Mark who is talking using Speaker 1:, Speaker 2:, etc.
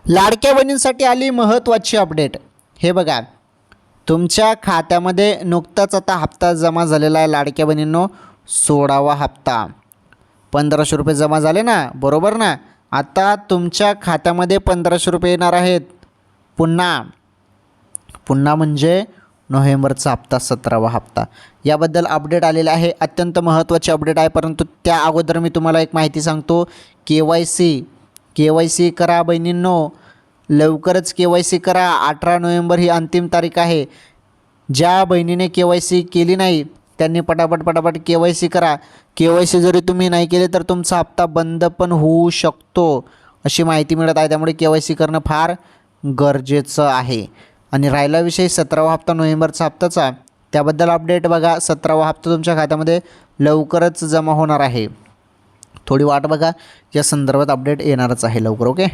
Speaker 1: लाडक्या बहिणींसाठी आली महत्त्वाची अपडेट। हे बघा, तुमच्या खात्यामध्ये नुकताच आता हप्ता जमा झालेला आहे लाडक्या बहिणींनो, 16वा हप्ता। 1500 रुपये जमा झाले ना, बरोबर ना। आता तुमच्या खात्यामध्ये 1500 रुपये येणार आहेत पुन्हा म्हणजे नोव्हेंबरचा हप्ता, 17वा हप्ता। याबद्दल अपडेट आलेला आहे, अत्यंत महत्त्वाची अपडेट आहे। परंतु त्या अगोदर मी तुम्हाला एक माहिती सांगतो, के वाय सी करा बहिणींनो, लवकरच KYC करा। 18 नोव्हेंबर ही अंतिम तारीख आहे। ज्या बहिणीने KYC केली नाही त्यांनी पटापट KYC करा। KYC जरी तुम्ही नाही केले तर तुमचा हप्ता बंद पण होऊ शकतो, अशी माहिती मिळत आहे। त्यामुळे KYC करणं फार गरजेचं आहे। आणि राहिला विषय 17वा हप्ता नोव्हेंबरचा हप्त्याचा, त्याबद्दल अपडेट बघा। 17वा हप्ता तुमच्या खात्यामध्ये लवकरच जमा होणार आहे, थोडी वाट बघा, या संदर्भात अपडेट येणारच आहे लवकर। ओके।